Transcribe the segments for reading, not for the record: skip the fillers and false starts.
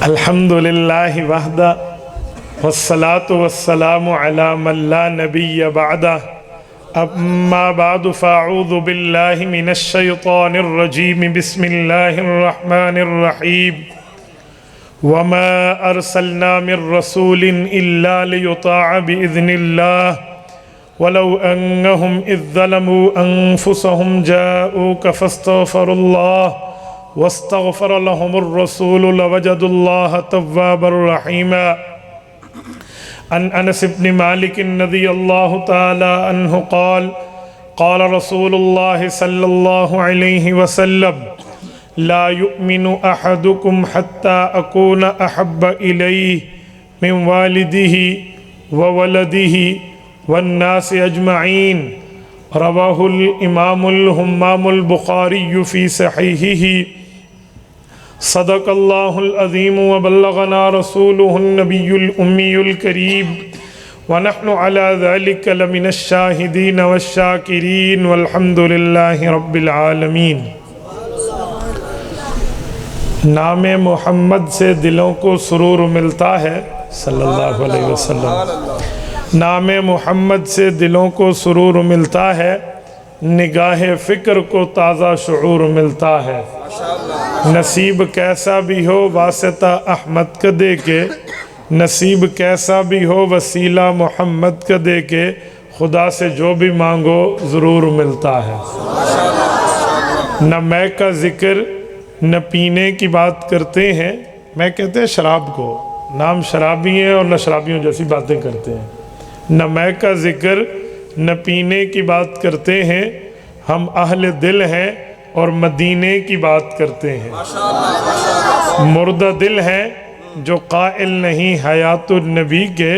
الحمدللہ وحدہ والصلاة والسلام علی من لا نبی بعدہ اما بعد فاعوذ باللہ من الشیطان الرجیم بسم اللہ الرحمن الرحیم وما ارسلنا من رسول الا لیطاع باذن اللہ ولو انہم اذ ظلموا انفسهم جاءوک فاستغفروا اللہ واستغفر لهم الرسول لوجدوا الله توابا رحيما عن انس بن مالك رضي الله تعالى عنه قال قال رسول الله صلى الله عليه وسلم لا يؤمن احدكم حتى اكون احب اليه من والده وولده والناس اجمعين رواه الامام الهمام البخاري في صحيحه صدق اللہ العظیم وبلغنا رسوله النبی الأمی الکریم ونحن على ذلك لمن الشاہدین والشاکرین والحمد للہ رب العالمین۔ نام محمد سے دلوں کو سرور ملتا ہے صلی اللہ علیہ وسلم۔ نام محمد سے دلوں کو سرور ملتا ہے، نگاہ فکر کو تازہ شعور ملتا ہے۔ نصیب کیسا بھی ہو واسطہ احمد کا دے کے، نصیب کیسا بھی ہو وسیلہ محمد کا دے کے، خدا سے جو بھی مانگو ضرور ملتا ہے۔ نہ میں کا ذکر نہ پینے کی بات کرتے ہیں، میں کہتے ہیں شراب کو، نام شرابی ہیں اور نہ شرابیوں جیسی باتیں کرتے ہیں۔ نہ میں کا ذکر نہ پینے کی بات کرتے ہیں، ہم اہل دل ہیں اور مدینے کی بات کرتے ہیں۔ مردہ دل ہیں جو قائل نہیں حیات النبی کے،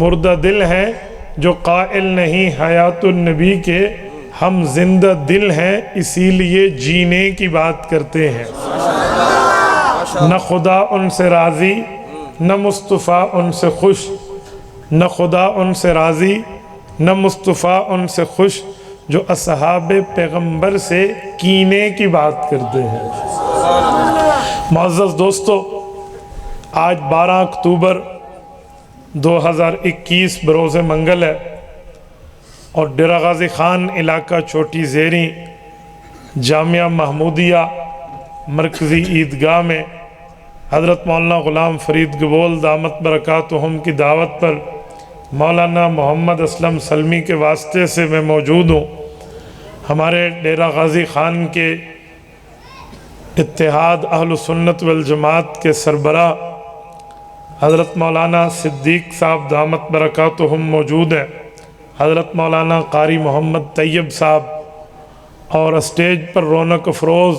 مردہ دل ہیں جو قائل نہیں حیات النبی کے، ہم زندہ دل ہیں اسی لیے جینے کی بات کرتے ہیں۔ نہ خدا ان سے راضی نہ مصطفیٰ ان سے خوش، نہ خدا ان سے راضی نہ مصطفیٰ ان سے خوش، جو اصحاب پیغمبر سے کینے کی بات کرتے ہیں۔ معزز دوستو، آج 12 اکتوبر 2021 بروز منگل ہے اور ڈیرہ غازی خان علاقہ چھوٹی زیریں جامعہ محمودیہ مرکزی عیدگاہ میں حضرت مولانا غلام فرید گبول دامت برکاتہم کی دعوت پر مولانا محمد اسلم سلمی کے واسطے سے میں موجود ہوں۔ ہمارے ڈیرہ غازی خان کے اتحاد اہل سنت والجماعت کے سربراہ حضرت مولانا صدیق صاحب دامت برکاتہم موجود ہیں، حضرت مولانا قاری محمد طیب صاحب، اور اسٹیج پر رونق افروز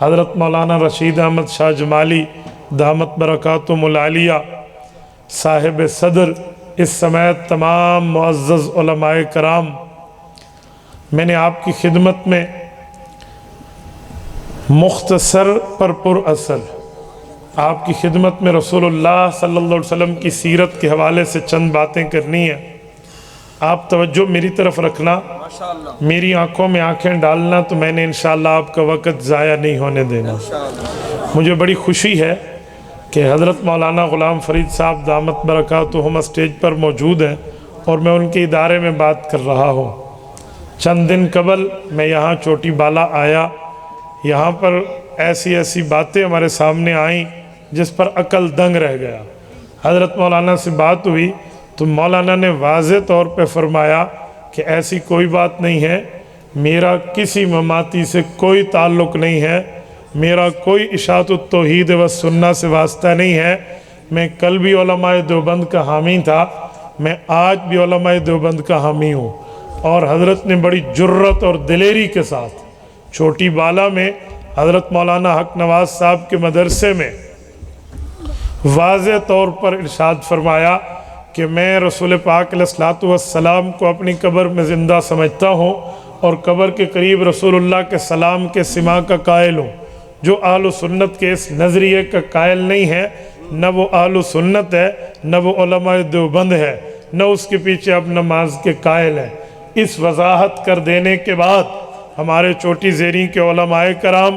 حضرت مولانا رشید احمد شاہ جمالی دامت برکاتہم العالیہ صاحب صدر، اس سمیت تمام معزز علماء کرام۔ میں نے آپ کی خدمت میں مختصر پر پر اثر آپ کی خدمت میں رسول اللہ صلی اللہ علیہ وسلم کی سیرت کے حوالے سے چند باتیں کرنی ہیں۔ آپ توجہ میری طرف رکھنا، میری آنکھوں میں آنکھیں ڈالنا، تو میں نے انشاءاللہ آپ کا وقت ضائع نہیں ہونے دینا۔ مجھے بڑی خوشی ہے کہ حضرت مولانا غلام فرید صاحب دامت برکاتہم اسٹیج پر موجود ہیں اور میں ان کے ادارے میں بات کر رہا ہوں۔ چند دن قبل میں یہاں چوٹی بالا آیا، یہاں پر ایسی ایسی باتیں ہمارے سامنے آئیں جس پر عقل دنگ رہ گیا۔ حضرت مولانا سے بات ہوئی تو مولانا نے واضح طور پہ فرمایا کہ ایسی کوئی بات نہیں ہے، میرا کسی مماتی سے کوئی تعلق نہیں ہے، میرا کوئی اشاعت التوحید و سنہ سے واسطہ نہیں ہے، میں کل بھی علماء دیوبند کا حامی تھا، میں آج بھی علماء دیوبند کا حامی ہوں۔ اور حضرت نے بڑی جرت اور دلیری کے ساتھ چھوٹی بالا میں حضرت مولانا حق نواز صاحب کے مدرسے میں واضح طور پر ارشاد فرمایا کہ میں رسول پاک علیہ الصلوۃ والسلام کو اپنی قبر میں زندہ سمجھتا ہوں اور قبر کے قریب رسول اللہ کے سلام کے سما کا قائل ہوں۔ جو اہل سنت کے اس نظریے کا قائل نہیں ہے، نہ وہ اہل سنت ہے، نہ وہ علماء دیوبند ہے، نہ اس کے پیچھے اب نماز کے قائل ہے۔ اس وضاحت کر دینے کے بعد ہمارے چوٹی زیریں کے علماء کرام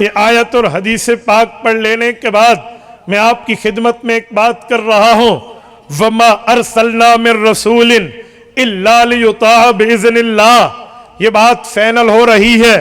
یہ آیت اور حدیث پاک پڑھ لینے کے بعد میں آپ کی خدمت میں ایک بات کر رہا ہوں، وَمَا أَرْسَلْنَا مِن رَّسُولٍ إِلَّا لِيُطَاعَ بِإِذْنِ اللَّهِ۔ یہ بات فائنل ہو رہی ہے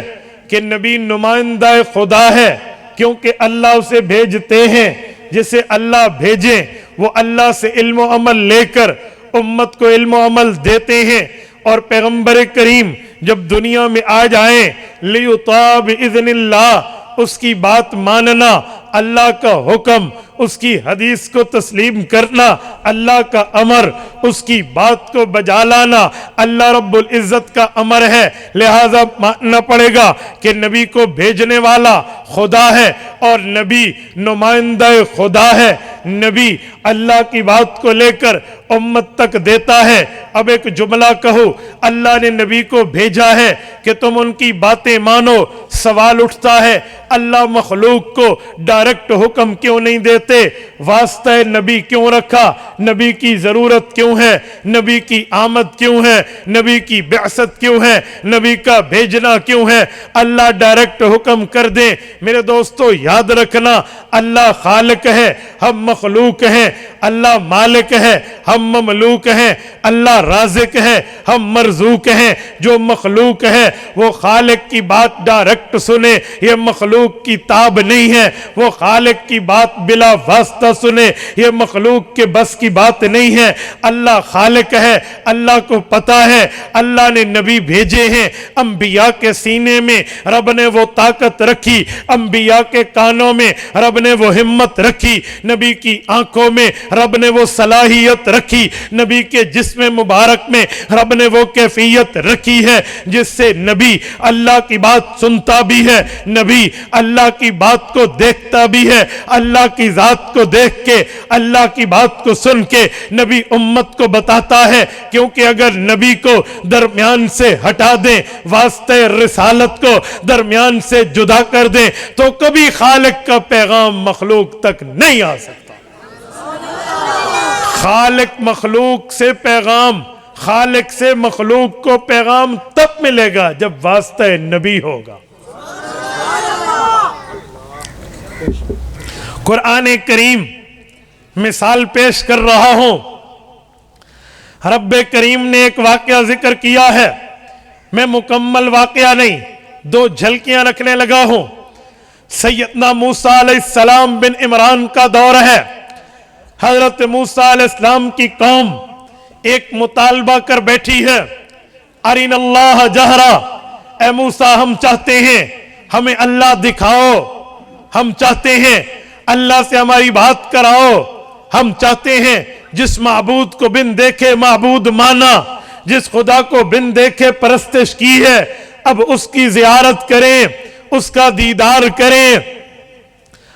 کہ نبی نمائندہ خدا ہے، کیونکہ اللہ اسے بھیجتے ہیں۔ جسے اللہ بھیجیں وہ اللہ سے علم و عمل لے کر امت کو علم و عمل دیتے ہیں، اور پیغمبر کریم جب دنیا میں آ جائیں لِيُطَاعَ بِإِذْنِ اللَّهِ، اس کی بات ماننا، اللہ کا حکم، اس کی حدیث کو تسلیم کرنا، اللہ کا امر، اس کی بات کو بجا لانا اللہ رب العزت کا امر ہے۔ لہذا ماننا پڑے گا کہ نبی کو بھیجنے والا خدا ہے اور نبی نمائندہ خدا ہے۔ نبی اللہ کی بات کو لے کر امت تک دیتا ہے۔ اب ایک جملہ کہو، اللہ نے نبی کو بھیجا ہے کہ تم ان کی باتیں مانو۔ سوال اٹھتا ہے اللہ مخلوق کو ڈائریکٹ حکم کیوں نہیں دیتے؟ واسطہ نبی کیوں رکھا؟ نبی کی ضرورت کیوں ہے؟ نبی کی آمد کیوں ہے؟ نبی کی بعثت کیوں ہے؟ نبی کا بھیجنا کیوں ہے؟ اللہ ڈائریکٹ حکم کر دیں۔ میرے دوستو یاد رکھنا، اللہ خالق ہے، ہم مخلوق ہیں۔ اللہ مالک ہے، ہم مملوک ہیں۔ اللہ رازق ہے، ہم مرزوق ہیں۔ جو مخلوق ہے وہ خالق کی بات ڈائریکٹ سنے، یہ مخلوق کی تاب نہیں ہے۔ وہ خالق کی بات بلا واسطہ سنے، یہ مخلوق کے بس کی بات نہیں ہے۔ اللہ خالق ہے، اللہ کو پتا ہے۔ اللہ نے نبی بھیجے ہیں، انبیاء کے سینے میں رب نے وہ طاقت رکھی، انبیاء کے کانوں میں رب نے وہ ہمت رکھی، نبی کی آنکھوں میں رب نے وہ صلاحیت رکھی، نبی کے جسم مبارک میں رب نے وہ کیفیت رکھی ہے جس سے نبی اللہ کی بات سنتا بھی ہے، نبی اللہ کی بات کو دیکھتا بھی ہے، اللہ کی ذات کو دیکھ کے، اللہ کی بات کو سن کے نبی امت کو بتاتا ہے۔ کیونکہ اگر نبی کو درمیان سے ہٹا دیں، واسطہ رسالت کو درمیان سے جدا کر دیں، تو کبھی خالق کا پیغام مخلوق تک نہیں آ سکتا۔ خالق مخلوق سے پیغام، خالق سے مخلوق کو پیغام تب ملے گا جب واسطہ نبی ہوگا۔ قرآن کریم مثال پیش کر رہا ہوں، رب کریم نے ایک واقعہ ذکر کیا ہے، میں مکمل واقعہ نہیں، دو جھلکیاں رکھنے لگا ہوں۔ سیدنا موسیٰ علیہ السلام بن عمران کا دور ہے۔ حضرت موسیٰ علیہ السلام کی قوم ایک مطالبہ کر بیٹھی ہے، ارین اللہ جہرا، اے موسیٰ ہم چاہتے ہیں ہمیں اللہ دکھاؤ، ہم چاہتے ہیں اللہ سے ہماری بات کراؤ، ہم چاہتے ہیں جس معبود کو بن دیکھے معبود مانا، جس خدا کو بن دیکھے پرستش کی ہے، اب اس کی زیارت کریں، اس کا دیدار کریں۔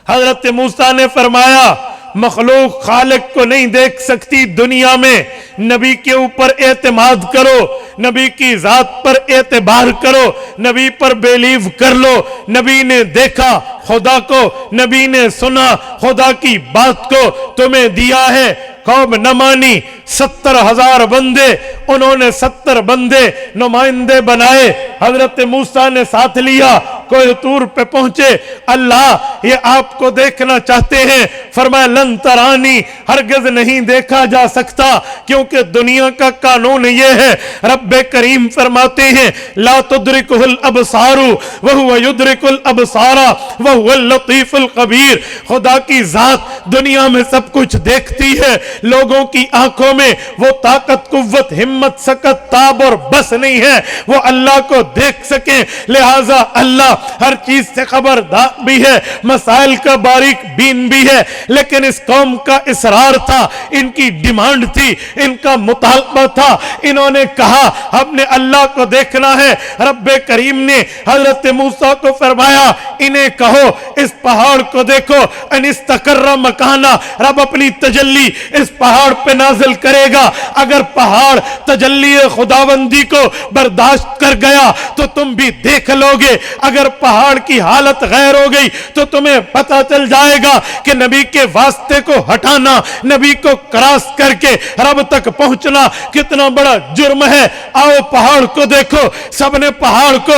حضرت موسیٰ نے فرمایا مخلوق خالق کو نہیں دیکھ سکتی دنیا میں، نبی کے اوپر اعتماد کرو، نبی کی ذات پر اعتبار کرو، نبی پر بیلیو کر لو۔ نبی نے دیکھا خدا کو، نبی نے سنا خدا کی بات کو، تمہیں دیا ہے، قوم نہ مانی، 70,000 بندے، انہوں نے 70 بندے نمائندے بنائے، حضرت موسیٰ نے ساتھ لیا، کوہ طور پہ پہنچے، اللہ یہ آپ کو دیکھنا چاہتے ہیں، فرمایا لن ترانی، ہرگز نہیں دیکھا جا سکتا، کیونکہ دنیا کا قانون یہ ہے، رب کریم فرماتے ہیں لا تدرکہ الابصار وہو یدرک الابصار وہو اللطیف الخبیر۔ خدا کی ذات دنیا میں سب کچھ دیکھتی ہے، لوگوں کی آنکھوں میں وہ طاقت قوت ہمت سکت تاب اور بس نہیں ہے وہ اللہ کو دیکھ سکیں، لہٰذا اللہ ہر چیز سے خبردار بھی ہے، مسائل کا باریک بین بھی ہے۔ لیکن اس قوم کا اصرار تھا، ان کی ڈیمانڈ تھی، ان کا مطالبہ تھا، انہوں نے کہا ہم نے اللہ کو دیکھنا ہے۔ رب کریم نے حضرت موسیٰ کو فرمایا انہیں کہو اس پہاڑ کو دیکھو، ان استقر مکانا، رب اپنی تجلی اس پہاڑ پہ نازل کرے گا۔ اگر پہاڑ تجلی خداوندی کو برداشت کر گیا تو تم بھی دیکھ لو گے، اگر پہاڑ کی حالت غیر ہو گئی تو تمہیں پتہ چل جائے گا کہ نبی کے واسطے کو ہٹانا، نبی کو کراس کر کے رب تک پہنچنا کتنا بڑا جرم ہے۔ آؤ پہاڑ کو دیکھو، سب نے پہاڑ کو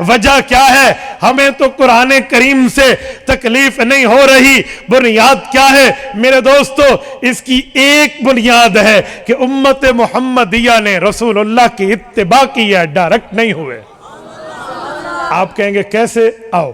وجہ کیا ہے؟ ہمیں تو قرآن کریم سے تکلیف نہیں ہو رہی، بنیاد کیا ہے میرے دوستو؟ اس کی ایک بنیاد ہے کہ امت محمدیہ نے رسول اللہ کی اتباع کی ہے، ڈائریکٹ نہیں ہوئے۔ آپ کہیں گے کیسے؟ آؤ،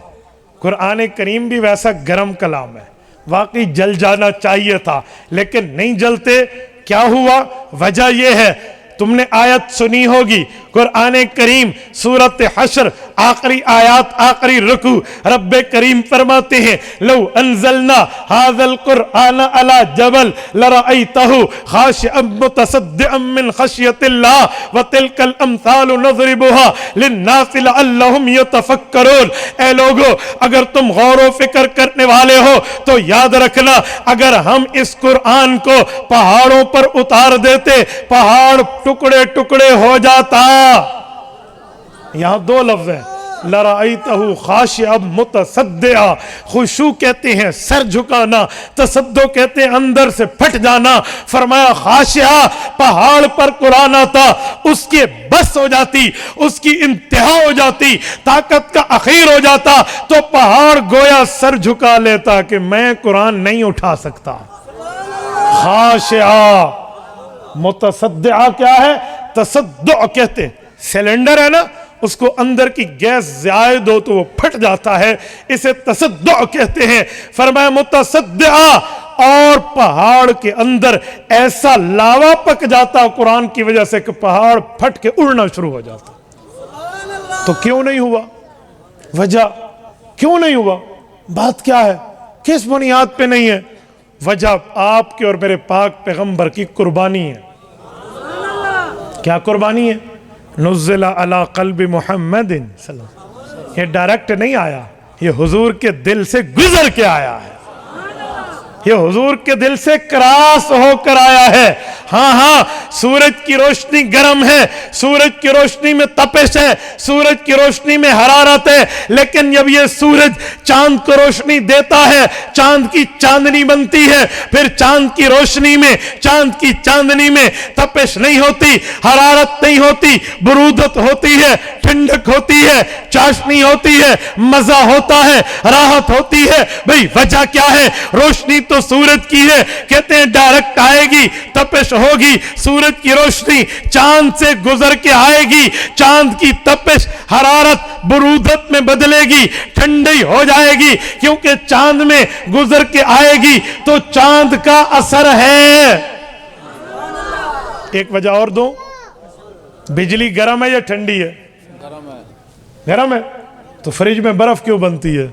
قرآن کریم بھی ویسا گرم کلام ہے، واقعی جل جانا چاہیے تھا لیکن نہیں جلتے۔ کیا ہوا؟ وجہ یہ ہے، تم نے آیت سنی ہوگی قرآن کریم سورت حشر آخری آیات آخری رکوع، رب کریم فرماتے ہیں لو انزلنا هذا القرآن على جبل لرأيته خاشعا متصدعا من خشية الله وتلك الامثال نضربها للناس لعلهم يتفكرون۔ اے لوگو، اگر تم غور و فکر کرنے والے ہو تو یاد رکھنا، اگر ہم اس قرآن کو پہاڑوں پر اتار دیتے، پہاڑ ٹکڑے ٹکڑے ہو جاتا۔ یہاں دو لفظ ہیں، لَرَأَيْتَهُ خَاشِعًا مُتَصَدِّعًا، خشوع کہتے ہیں سر جھکانا، تصدع کہتے ہیں اندر سے پھٹ جانا۔ فرمایا خاشعہ، پہاڑ پر قرآن آتا، اس کے بس ہو جاتی، اس کی انتہا ہو جاتی، طاقت کا اخیر ہو جاتا تو پہاڑ گویا سر جھکا لیتا کہ میں قرآن نہیں اٹھا سکتا۔ خاشعہ، متصدعہ کیا ہے؟ تصدع کہتے ہیں، سلنڈر ہے نا، اس کو اندر کی گیس زائد ہو تو وہ پھٹ جاتا ہے، اسے تصدع کہتے ہیں۔ فرمایا متصدعہ، اور پہاڑ کے اندر ایسا لاوا پک جاتا قرآن کی وجہ سے کہ پہاڑ پھٹ کے اڑنا شروع ہو جاتا۔ تو کیوں نہیں ہوا؟ وجہ کیوں نہیں ہوا؟ بات کیا ہے؟ کس بنیاد پہ نہیں ہے؟ وجہ آپ کے اور میرے پاک پیغمبر کی قربانی ہے۔ کیا قربانی ہے؟ نزل علی قلب محمد صلی اللہ علیہ وسلم، یہ ڈائریکٹ نہیں آیا، یہ حضور کے دل سے گزر کے آیا ہے، یہ حضور کے دل سے کراس ہو کر آیا ہے۔ ہاں ہاں، سورج کی روشنی گرم ہے، سورج کی روشنی میں تپش ہے، سورج کی روشنی میں حرارت ہے، لیکن جب یہ سورج چاند کو روشنی دیتا ہے، چاند کی چاندنی بنتی ہے، پھر چاند کی روشنی میں، چاند کی چاندنی میں تپش نہیں ہوتی، حرارت نہیں ہوتی، برودت ہوتی ہے، ٹھنڈک ہوتی ہے، چاشنی ہوتی ہے، مزہ ہوتا ہے، راحت ہوتی ہے۔ بھئی وجہ کیا ہے؟ روشنی تو سورج کی ہے، کہتے ہیں ڈائریکٹ آئے گی، تپش ہوگی، سورج کی روشنی چاند سے گزر کے آئے گی، چاند کی تپش حرارت برودت میں بدلے گی، ٹھنڈی ہو جائے گی، کیونکہ چاند میں گزر کے آئے گی تو چاند کا اثر ہے۔ ایک وجہ اور دو، بجلی گرم ہے یا ٹھنڈی ہے؟ گرم ہے، تو فریج میں برف کیوں بنتی ہے؟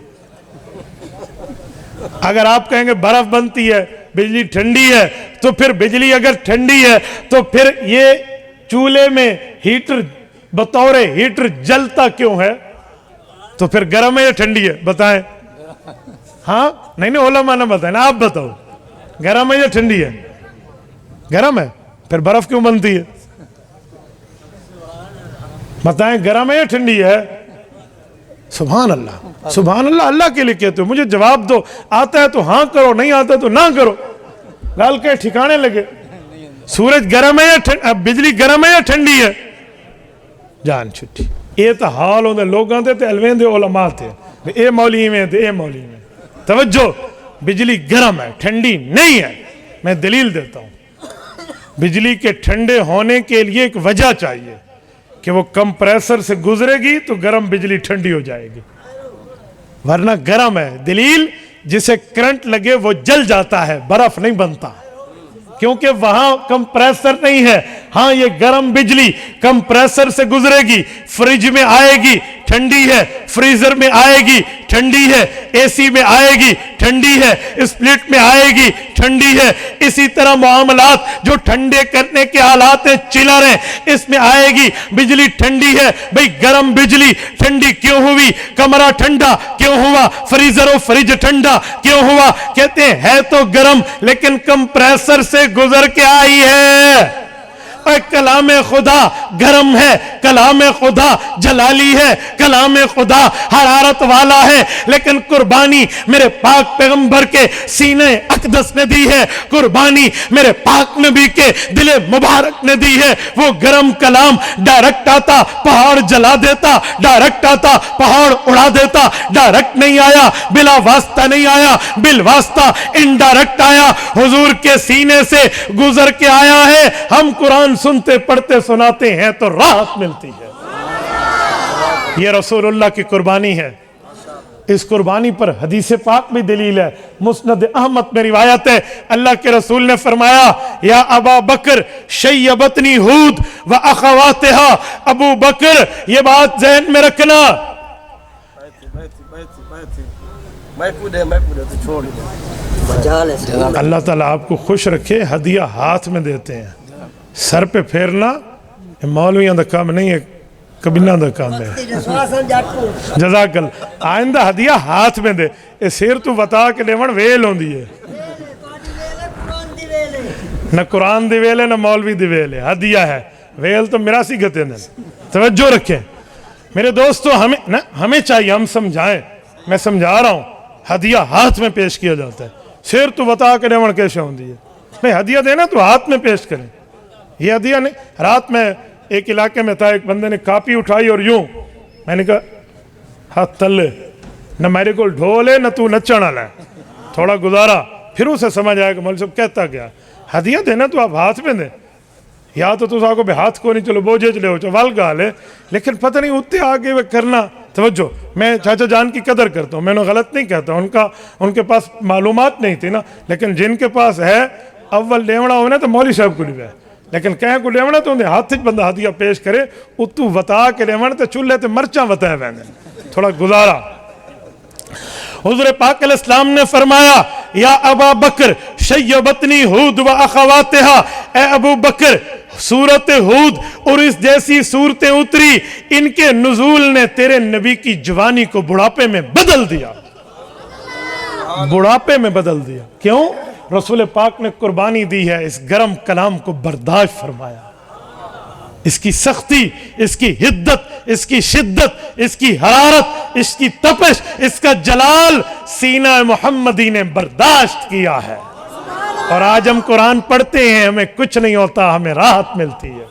اگر آپ کہیں گے برف بنتی ہے، بجلی ٹھنڈی ہے، تو پھر بجلی اگر ٹھنڈی ہے تو پھر یہ چولہے میں ہیٹر بطور ہیٹر جلتا کیوں ہے؟ تو پھر گرم ہے یا ٹھنڈی ہے؟ بتائیں۔ ہاں نہیں علماء نے بتائیں نا، آپ بتاؤ، گرم ہے یا ٹھنڈی ہے؟ گرم ہے، پھر برف کیوں بنتی ہے؟ بتائیں، گرم ہے یا ٹھنڈی ہے؟ سبحان اللہ، سبحان اللہ، اللہ کے لیے کہتے ہو، مجھے جواب دو، آتا ہے تو ہاں کرو، نہیں آتا تو نہ کرو، گال کے ٹھکانے لگے۔ سورج گرم ہے یا بجلی گرم ہے یا ٹھنڈی ہے؟ جان چھٹی، یہ تو حال ہوندے لوگاں دے تے علوین دے علماء تھے، اے مولی میں تے اے مولی میں۔ توجہ، بجلی گرم ہے، ٹھنڈی نہیں ہے۔ میں دلیل دیتا ہوں، بجلی کے ٹھنڈے ہونے کے لیے ایک وجہ چاہیے کہ وہ کمپریسر سے گزرے گی تو گرم بجلی ٹھنڈی ہو جائے گی، ورنہ گرم ہے۔ دلیل، جسے کرنٹ لگے وہ جل جاتا ہے، برف نہیں بنتا، کیونکہ وہاں کمپریسر نہیں ہے۔ ہاں یہ گرم بجلی کمپریسر سے گزرے گی، فریج میں آئے گی، ٹھنڈی ہے، فریزر میں آئے گی، ٹھنڈی ہے، اے سی میں آئے گی، ٹھنڈی ہے، اسپلٹ میں آئے گی، ٹھنڈی ہے۔ اسی طرح معاملات جو ٹھنڈے کرنے کے آلات ہیں، چلر ہیں، اس میں آئے گی، بجلی ٹھنڈی ہے۔ بھئی گرم بجلی ٹھنڈی کیوں ہوئی؟ کمرہ ٹھنڈا کیوں ہوا؟ فریزر و فریج ٹھنڈا کیوں ہوا؟ کہتے ہیں ہے تو گرم لیکن کمپریسر سے گزر کے آئی ہے۔ اور کلام خدا گرم ہے، کلام خدا جلالی ہے، کلام خدا حرارت والا ہے، لیکن قربانی میرے پاک پیغمبر کے سینے اقدس نے دی ہے، قربانی میرے پاک نبی کے دل مبارک نے دی ہے۔ وہ گرم کلام ڈائریکٹ آتا پہاڑ جلا دیتا، ڈائریکٹ آتا پہاڑ اڑا دیتا، ڈائریکٹ نہیں آیا، بلا واسطہ نہیں آیا، بالواسطہ انڈائریکٹ آیا، حضور کے سینے سے گزر کے آیا ہے۔ ہم قرآن سنتے پڑھتے سناتے ہیں تو راحت ملتی ہے۔ یہ رسول اللہ کی قربانی ہے۔ اس قربانی پر حدیث پاک بھی دلیل ہے، مسند احمد میں روایت ہے، اللہ کے رسول نے فرمایا یا ابا بکر شیبتنی ہود و اخواتہا، ابو بکر یہ بات ذہن میں رکھنا، اللہ تعالیٰ آپ کو خوش رکھے، ہدیہ ہاتھ میں دیتے ہیں، سر پہ پھیرنا مولویاں دا کام نہیں ہے، کبینہ دا کام ہے۔ جزاک اللہ، آئندہ ہدیہ ہاتھ میں دے، اے سیر تو بتا کے لیون ویل ہوں دی ہے، نہ قرآن دی ویل ہے نہ مولوی دی ویل ہے، ہدیہ ہے، ویل تو میرا سی گتے ہیں۔ توجہ رکھیں میرے دوستو، ہمیں چاہیے ہم سمجھائیں، میں سمجھا رہا ہوں، ہدیہ ہاتھ میں پیش کیا جاتا ہے، سیر تو بتا کے لیون کیسے ہوں دی ہے، نہیں ہدیہ دینا تو ہاتھ میں پیش کریں، یہ ہدیہ نہیں۔ رات میں ایک علاقے میں تھا، ایک بندے نے کاپی اٹھائی اور یوں، میں نے کہا ہاتھ تلے، نہ میرے کو ڈھول ہے نہ تو نچن والا ہے، تھوڑا گزارا، پھر اسے سمجھ آیا کہ مولوی صاحب کہتا کیا، ہدیہ دینا تو آپ ہاتھ میں دیں، یا تو ساکو بے ہاتھ کو نہیں، چلو بوجھے چلے ہو چوال گال ہے، لیکن پتہ نہیں اتنے آگے وہ کرنا۔ توجہ، میں چاچا جان کی قدر کرتا ہوں، میں نے غلط نہیں کہتا، ان کے پاس معلومات نہیں تھی نا، لیکن جن کے پاس ہے اول لیونا ہونا تو مولوی صاحب کو نہیں ہے، لیکن کہیں کو لیونا تو انہیں ہاتھ بندہ ہدیہ پیش کرے، اتو وطا کے لیونا تو چولے تے مرچاں وطائے ویندے، تھوڑا گزارا۔ حضور پاک علیہ السلام نے فرمایا یا ابا بکر شیبتنی ہود و اخواتہا، اے ابو بکر سورت ہود اور اس جیسی صورتیں اتری، ان کے نزول نے تیرے نبی کی جوانی کو بڑھاپے میں بدل دیا، بڑھاپے میں بدل دیا۔ کیوں؟ رسول پاک نے قربانی دی ہے، اس گرم کلام کو برداشت فرمایا، اس کی سختی، اس کی حدت، اس کی شدت، اس کی حرارت، اس کی تپش، اس کا جلال سینہ محمدی نے برداشت کیا ہے۔ اور آج ہم قرآن پڑھتے ہیں، ہمیں کچھ نہیں ہوتا، ہمیں راحت ملتی ہے۔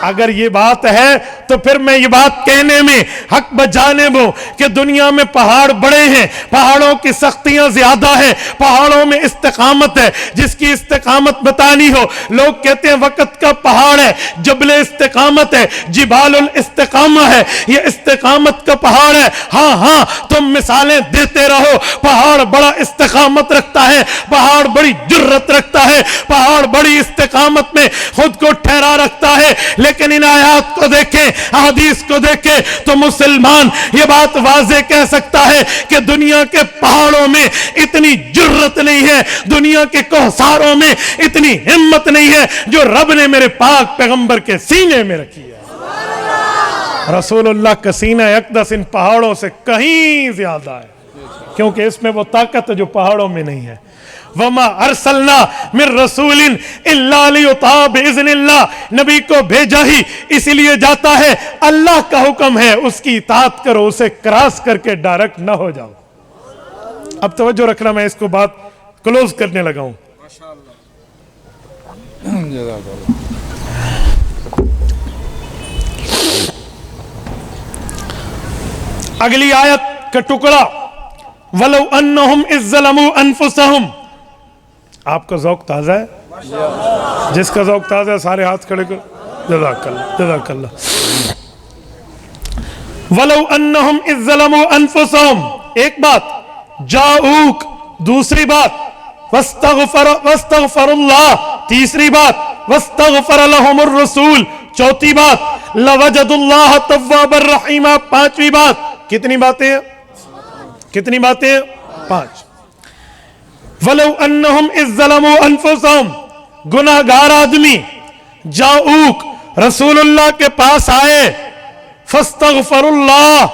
اگر یہ بات ہے تو پھر میں یہ بات کہنے میں حق بجانب ہوں کہ دنیا میں پہاڑ بڑے ہیں، پہاڑوں کی سختیاں زیادہ ہیں، پہاڑوں میں استقامت ہے، جس کی استقامت بتانی ہو، لوگ کہتے ہیں وقت کا پہاڑ ہے، جبل استقامت ہے، جبال الاستقامہ ہے، یہ استقامت کا پہاڑ ہے۔ ہاں تم مثالیں دیتے رہو، پہاڑ بڑا استقامت رکھتا ہے، پہاڑ بڑی جرت رکھتا ہے، پہاڑ بڑی استقامت میں خود کو ٹھہرا رکھتا ہے، لیکن ان آیات کو دیکھیں، حدیث کو دیکھیں تو مسلمان یہ بات واضح کہہ سکتا ہے کہ دنیا کے پہاڑوں میں اتنی جرت نہیں ہے، دنیا کے کوہساروں میں اتنی ہمت نہیں ہے جو رب نے میرے پاک پیغمبر کے سینے میں رکھی ہے۔ رسول اللہ کا سینہ اقدس ان پہاڑوں سے کہیں زیادہ ہے، کیونکہ اس میں وہ طاقت ہے جو پہاڑوں میں نہیں ہے۔ وَمَا أَرْسَلْنَا مِن رَسُولٍ إِلَّا لِيُطَاعَ بِإِذْنِ اللَّهِ، نبی کو بھیجا ہی اسی لیے جاتا ہے، اللہ کا حکم ہے، اس کی اطاعت کرو، اسے کراس کر کے ڈائریکٹ نہ ہو جاؤ۔ اب توجہ رکھنا، میں اس کو بات کلوز کرنے لگا ہوں۔ اگلی آیت کا ٹکڑا وَلَوْ أَنَّهُمْ إِذْ ظَلَمُوا أَنفُسَهُمْ، آپ کا ذوق تازہ ہے؟ جس کا ذوق تازہ ہے سارے ہاتھ کھڑے کرو، جزاک اللہ، جزاک اللہ۔ وَلَوْ أَنَّهُمْ إِذْ ظَلَمُوا أَنفُسَهُمْ، ایک بات، جاؤک، دوسری بات، وَاسْتَغْفَرُ اللَّهِ، تیسری بات، وَاسْتَغْفَرَ لَهُمُ الرَّسُولُ، چوتھی بات، لَوَجَدُ اللَّهَ تَوَّابًا رَحِيمًا، پانچویں بات۔ کتنی باتیں ہیں؟ کتنی باتیں ہیں؟ پانچ۔ وَلَوْ أَنَّهُمْ إِذْ ظَلَمُوا أَنفُسَهُمْ، گناہگار آدمی جاؤک، رسول اللہ کے پاس آئے، فَاسْتَغْفَرُ اللَّهِ،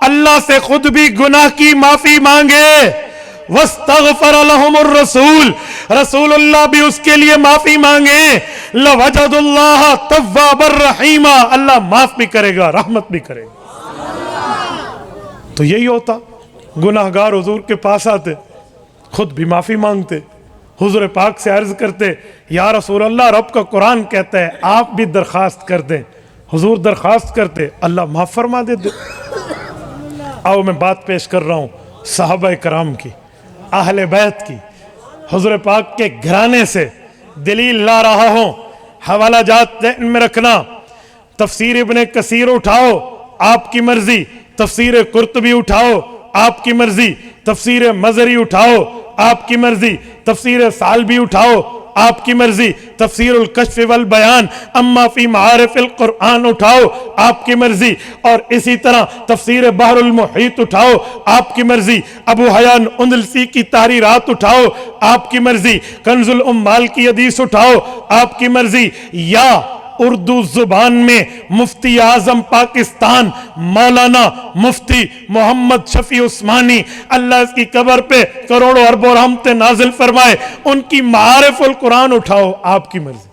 اللہ سے خود بھی گناہ کی معافی مانگے، وَاسْتَغْفَرَ لَهُمُ الرَّسُولُ، رسول اللہ بھی اس کے لیے معافی مانگیں، لَوَجَدُ اللَّهَ تَوَّابًا رَحِيمًا، اللہ معاف بھی کرے گا، رحمت بھی کرے گا۔ تو یہی ہوتا، گناہگار حضور کے پاس آتے، خود بھی معافی مانگتے، حضور پاک سے عرض کرتے یا رسول اللہ رب کا قرآن کہتا ہے آپ بھی درخواست کر دیں، حضور درخواست کرتے، اللہ معاف فرما دیتے۔ آؤ میں بات پیش کر رہا ہوں صحابہ کرام کی، اہل بیت کی، حضور پاک کے گھرانے سے دلیل لا رہا ہوں، حوالہ جات ذہن میں رکھنا۔ تفسیر ابن کثیر اٹھاؤ، آپ کی مرضی، تفسیر قرطبی اٹھاؤ، آپ کی مرضی، تفسیر مزری اٹھاؤ، آپ کی مرضی، تفسیر سالبی اٹھاؤ، آپ کی مرضی، تفسیر الکشف والبیان اما فی معارف القرآن اٹھاؤ، آپ کی مرضی، اور اسی طرح تفسیر بحر المحیط اٹھاؤ، آپ کی مرضی، ابو حیان اندلسی کی تحریرات اٹھاؤ، آپ کی مرضی، کنز الامال کی حدیث اٹھاؤ، آپ کی مرضی، یا اردو زبان میں مفتی اعظم پاکستان مولانا مفتی محمد شفیع عثمانی اللہ اس کی قبر پہ کروڑوں اربوں رحمتیں نازل فرمائے، ان کی معارف القرآن اٹھاؤ، آپ کی مرضی۔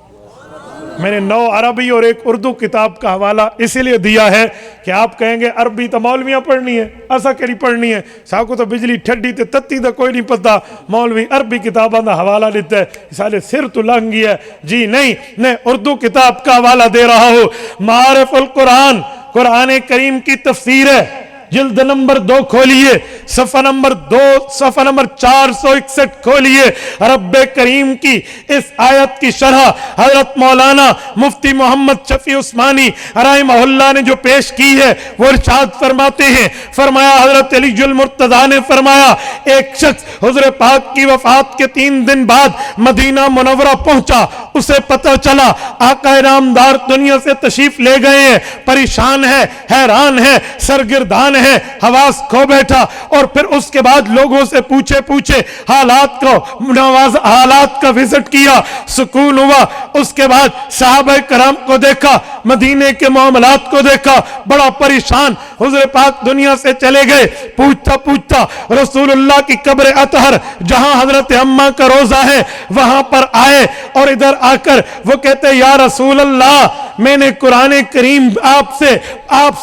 میں نے 9 عربی اور 1 اردو کتاب کا حوالہ اسی لیے دیا ہے کہ آپ کہیں گے عربی تو مولویاں پڑھنی ہے، ایسا کری پڑھنی ہے، ساکو تو بجلی ٹھڈی تے تتی تو کوئی نہیں پتا، مولوی عربی کتاباں دا حوالہ لیتا ہے، سالے سر تو لنگی ہے۔ جی نہیں، میں اردو کتاب کا حوالہ دے رہا ہوں، معارف القرآن، قرآن کریم کی تفسیر ہے، جلد نمبر 2 کھولیے، صفحہ نمبر 461 کھولیے، رب کریم کی اس آیت کی شرح حضرت مولانا مفتی محمد شفیع عثمانی رحمہ اللہ نے جو پیش کی ہے وہ ارشاد فرماتے ہیں، فرمایا حضرت علی المرتضیٰ نے فرمایا ایک شخص حضور پاک کی وفات کے 3 دن بعد مدینہ منورہ پہنچا، اسے پتہ چلا آقا نامدار دنیا سے تشریف لے گئے ہیں، پریشان ہے، حیران ہے، سرگردان ہے، حواس کھو بیٹھا، اور پھر اس کے بعد لوگوں سے پوچھے حالات کا وزٹ کیا، سکون ہوا، اس کے بعد صحابہ کرام کو دیکھا، مدینے کے معاملات کو دیکھا، بڑا پریشان، حضور پاک دنیا سے چلے گئے، پوچھتا رسول اللہ کی قبر اطہر جہاں حضرت اماں کا روزہ ہے وہاں پر آئے، اور ادھر آ کر وہ کہتے یا رسول اللہ میں نے قرآن کریم آپ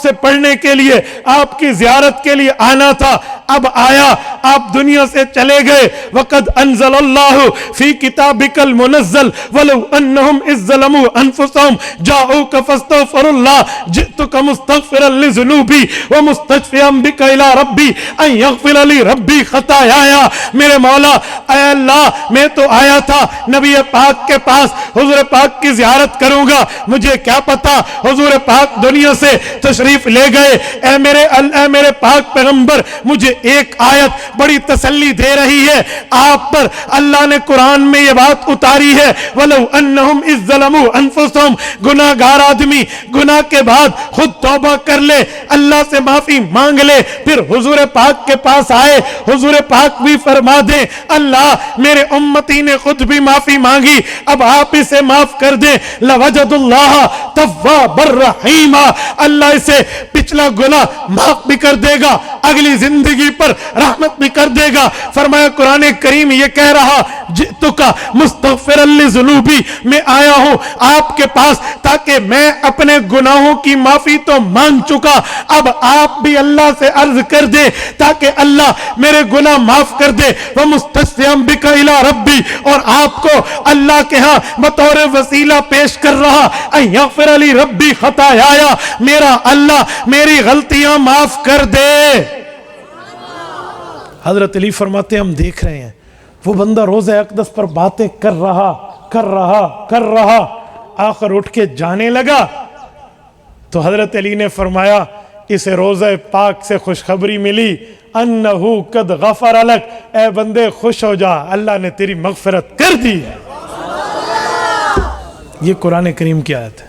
سے پڑھنے کے لیے، آپ کی زیارت کے لیے آنا تھا، اب آیا، آپ دنیا سے چلے گئے، وَقَدْ أَنزَلَ اللَّهُ فِي كِتَابِكَ الْمُنَزَّلِ وَلَوْ أَنَّهُمْ إِذْ ظَلَمُوا أَنفُسَهُمْ جَاءُوكَ فَاسْتَغْفَرُوا اللَّهَ جِئْتُكَ مُسْتَغْفِرًا لِذُنُوبِي وَمُسْتَشْفِعًا بِكَ إِلَى رَبِّي أَن يَغْفِرَ لِي رَبِّي خَطَايَايَ، میرے مولا اے اللہ میں تو آیا تھا نبی پاک کے پاس، حضور پاک کی زیارت کروں گا، مجھے کیا پتا حضور پاک دنیا سے تشریف لے گئے، اے میرے پاک پیغمبر مجھے ایک آیت بڑی تسلی دے رہی ہے، آپ پر اللہ نے قرآن میں یہ بات اتاری ہے، وَلَوْ أَنَّهُمْ إِذْ ظَلَمُوا أَنفُسَهُمْ، گناہگار آدمی گناہ کے بعد خود توبہ کر لے، اللہ سے معافی مانگ لے، پھر حضور پاک کے پاس آئے، حضور پاک بھی فرما دیں اللہ میرے امتی نے خود بھی معافی مانگی، اب آپ اسے معاف کر دیں، لَوَجَدُ اللَّهَ تَوَّابًا رَحِيمًا، اللہ اسے پچھلا گناہ معاف بھی کر دے گا، اگلی زندگی پر رحمت بھی کر دے گا۔ فرمایا قرآن کریم یہ کہہ رہا جئتک مستغفرا لذنوبی، میں آیا ہوں آپ کے پاس تاکہ میں اپنے گناہوں کی معافی تو مانگ چکا، اب آپ بھی اللہ سے عرض کر دیں تاکہ اللہ میرے گناہ معاف کر دے، ومستشفعا بک الی ربی، اور آپ کو اللہ کے ہاں بطور وسیلہ پیش کر رہا ان یغفر لی ربی خطایا، میرا اللہ میری غلطیاں معاف کر دے۔ حضرت علی فرماتے ہیں ہم دیکھ رہے ہیں وہ بندہ روزہ اقدس پر باتیں کر رہا آخر اٹھ کے جانے لگا، تو حضرت علی نے فرمایا اسے روزہ پاک سے خوشخبری ملی، انہو قد غفر لک، اے بندے خوش ہو جا اللہ نے تیری مغفرت کر دی ہے۔ یہ قرآن کریم کی آیت ہے۔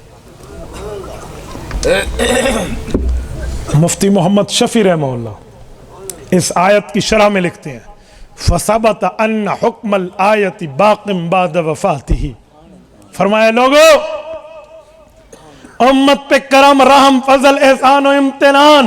مفتی محمد شفیع رحمہ اللہ اس آیت کی شرح میں لکھتے ہیں فَثَبَتَ أَنَّ حُکْمَ الْآیَةِ بَاقٍ بَعْدَ وَفَاتِهِ، فرمایا لوگو امت پہ کرم رحم فضل احسان و امتنان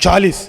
40।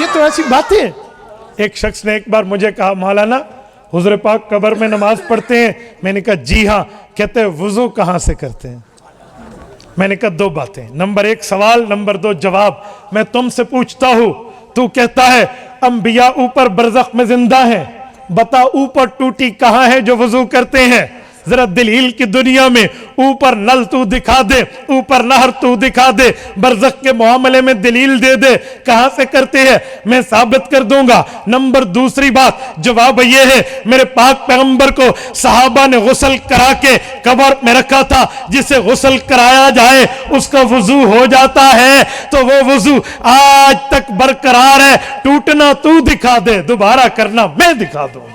یہ تو ایسی باتیں ہیں. ایک شخص نے ایک بار مجھے کہا مولانا حضور پاک قبر میں نماز پڑھتے ہیں؟ میں نے کہا جی ہاں. کہتے ہیں وضو کہاں سے کرتے ہیں؟ میں نے کہا دو باتیں، نمبر ایک سوال، نمبر دو جواب. میں تم سے پوچھتا ہوں، تو کہتا ہے انبیاء اوپر برزخ میں زندہ ہیں، بتا اوپر ٹوٹی کہاں ہے جو وضو کرتے ہیں؟ ذرا دلیل کی دنیا میں اوپر نل تو دکھا دے، اوپر نہر تو دکھا دے، برزخ کے معاملے میں دلیل دے دے کہاں سے کرتے ہیں، میں ثابت کر دوں گا. نمبر دوسری بات جواب یہ ہے، میرے پاک پیغمبر کو صحابہ نے غسل کرا کے قبر میں رکھا تھا، جسے غسل کرایا جائے اس کا وضو ہو جاتا ہے، تو وہ وضو آج تک برقرار ہے. ٹوٹنا تو دکھا دے، دوبارہ کرنا میں دکھا دوں گا.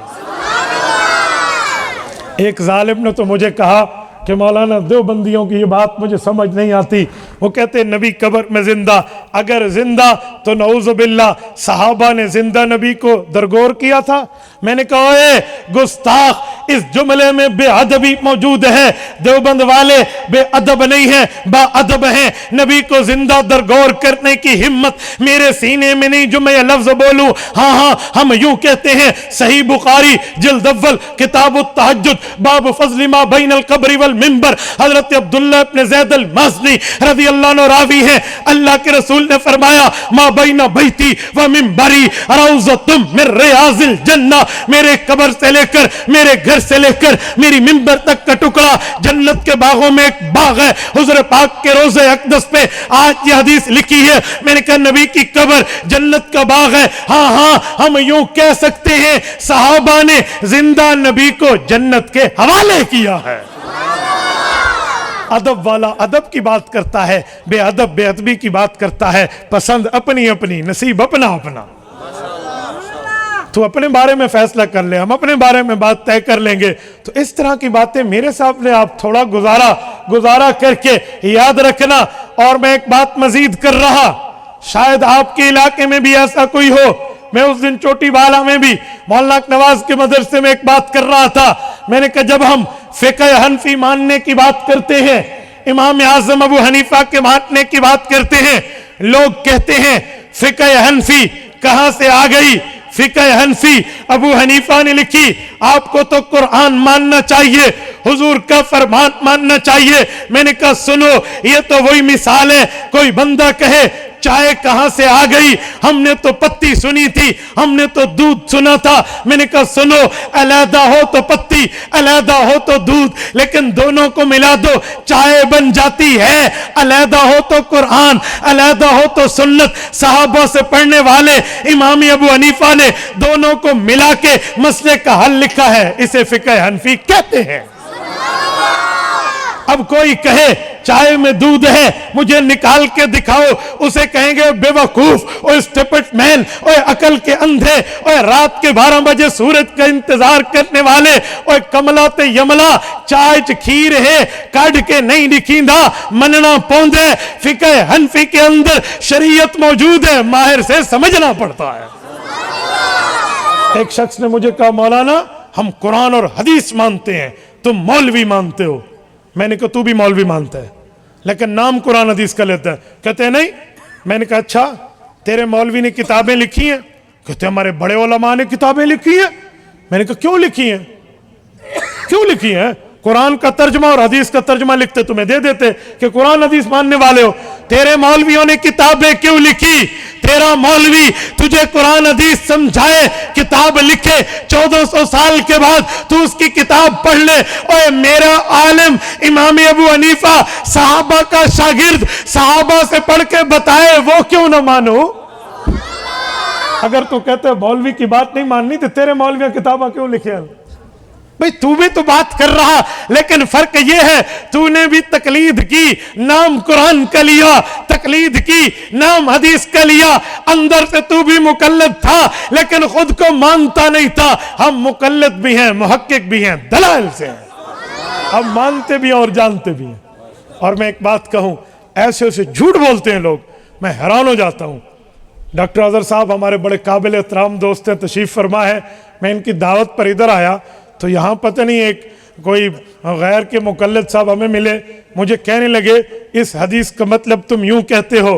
ایک ظالم نے تو مجھے کہا کہ مولانا دیوبندیوں کی یہ بات مجھے سمجھ نہیں آتی. وہ کہتے ہیں نبی قبر میں زندہ، اگر زندہ تو نعوذ باللہ صحابہ نے زندہ نبی کو درگور کیا تھا؟ میں نے کہا اے گستاخ، اس جملے میں بے ادبی موجود ہے. دیوبند والے بے ادب نہیں ہیں، با ادب ہیں. نبی کو زندہ درگور کرنے کی ہمت میرے سینے میں نہیں جو میں یہ لفظ بولوں. ہاں ہم یوں کہتے ہیں. صحیح بخاری جلد اول کتاب التہجد باب فضل ما بین القبر والمنبر، حضرت عبداللہ ابن زید المازنی رضی اللہ عنہ راوی ہیں. اللہ کے رسول نے فرمایا ما بین بیتی و منبری روضۃ من ریاض الجنہ، میرے قبر سے لے کر، میرے گھر سے لے کر میری منبر تک کا ٹکڑا جنت کے باغوں میں ایک باغ ہے. حضور پاک کے روضہ اقدس پہ آج یہ حدیث لکھی ہے. میں نے کہا نبی کی قبر جنت کا باغ ہے. ہاں ہم یوں کہہ سکتے ہیں صحابہ نے زندہ نبی کو جنت کے حوالے کیا ہے. ادب والا ادب کی بات کرتا ہے، بے ادب بے ادبی کی بات کرتا ہے. پسند اپنی اپنی، نصیب اپنا اپنا. تو اپنے بارے میں فیصلہ کر لے، ہم اپنے بارے میں بات طے کر لیں گے. تو اس طرح کی باتیں میرے سامنے آپ تھوڑا گزارا کر کے یاد رکھنا. اور میں ایک بات مزید کر رہا، شاید آپ کے علاقے میں بھی ایسا کوئی ہو. میں اس دن چوٹی بالا میں بھی مولانا نواز کے مدرسے میں ایک بات کر رہا تھا. میں نے کہا جب ہم فقہ حنفی ماننے کی بات کرتے ہیں، امام اعظم ابو حنیفہ کے ماننے کی بات کرتے ہیں، لوگ کہتے ہیں فقہ حنفی کہاں سے آ گئی؟ فقہ حنفی ابو حنیفہ نے لکھی. آپ کو تو قرآن ماننا چاہیے، حضور کا فرمان ماننا چاہیے. میں نے کہا سنو، یہ تو وہی مثال ہے، کوئی بندہ کہے چائے کہاں سے آ گئی؟ ہم نے تو پتی سنی تھی، ہم نے تو دودھ سنا تھا. میں نے کہا سنو، علیحدہ ہو تو پتی، علیحدہ ہو تو دودھ، لیکن دونوں کو ملا دو چائے بن جاتی ہے. علیحدہ ہو تو قرآن، علیحدہ ہو تو سنت. صحابہ سے پڑھنے والے امام ابو حنیفہ نے دونوں کو ملا کے مسئلے کا حل لکھا ہے. اسے فقہ حنفی کہتے ہیں. اب کوئی کہے چائے میں دودھ ہے، مجھے نکال کے دکھاؤ، اسے کہیں گے بے وقوف، اوہ اسٹیپٹ مین، اوہ عقل کے اندھے، اوہ رات کے 12 بجے سورج کا انتظار کرنے والے، اوہ کملا تے یملا، چائے چ کھیر ہے کاڑ کے نہیں لکھیندا مننا پوندے. فقہ حنفی کے اندر شریعت موجود ہے، ماہر سے سمجھنا پڑتا ہے. ایک شخص نے مجھے کہا مولانا ہم قرآن اور حدیث مانتے ہیں، تم مولوی مانتے ہو. میں نے کہا تو بھی مولوی مانتا ہے لیکن نام قرآن حدیث کا لیتا ہے. کہتے ہیں نہیں. میں نے کہا اچھا تیرے مولوی نے کتابیں لکھی ہیں؟ کہتے ہیں ہمارے بڑے علماء نے کتابیں لکھی ہیں. میں نے کہا کیوں لکھی ہیں؟ کیوں لکھی ہیں؟ قرآن کا ترجمہ اور حدیث کا ترجمہ لکھتے تمہیں دے دیتے کہ قرآن حدیث ماننے والے ہو. تیرے مولویوں نے کتابیں کیوں لکھی؟ تیرا مولوی تجھے قرآن حدیث سمجھائے، کتاب لکھے، 1400 سال کے بعد تو اس کی کتاب پڑھ لے. اوے میرا عالم امام ابو حنیفہ صحابہ کا شاگرد صحابہ سے پڑھ کے بتائے، وہ کیوں نہ مانو؟ اگر تو کہتے ہیں مولوی کی بات نہیں ماننی تو تیرے مولویاں کتابیں کیوں لکھے ہیں؟ بھئی تو بھی تو بات کر رہا، لیکن فرق یہ ہے تو نے بھی تقلید کی، نام قرآن کا لیا، تقلید کی، نام حدیث کا لیا. اندر سے تو بھی مقلد تھا لیکن خود کو مانتا نہیں تھا. ہم مقلد بھی ہیں، محقق بھی ہیں، دلائل سے ہیں. ہم مانتے بھی ہیں اور جانتے بھی ہیں. اور میں ایک بات کہوں، ایسے جھوٹ بولتے ہیں لوگ، میں حیران ہو جاتا ہوں. ڈاکٹر اظہر صاحب ہمارے بڑے قابل احترام دوست ہیں، تشریف فرما ہے. میں ان کی دعوت پر ادھر آیا تو یہاں پتہ نہیں ایک کوئی غیر کے مقلد صاحب ہمیں ملے، مجھے کہنے لگے اس حدیث کا مطلب تم یوں کہتے ہو.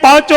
5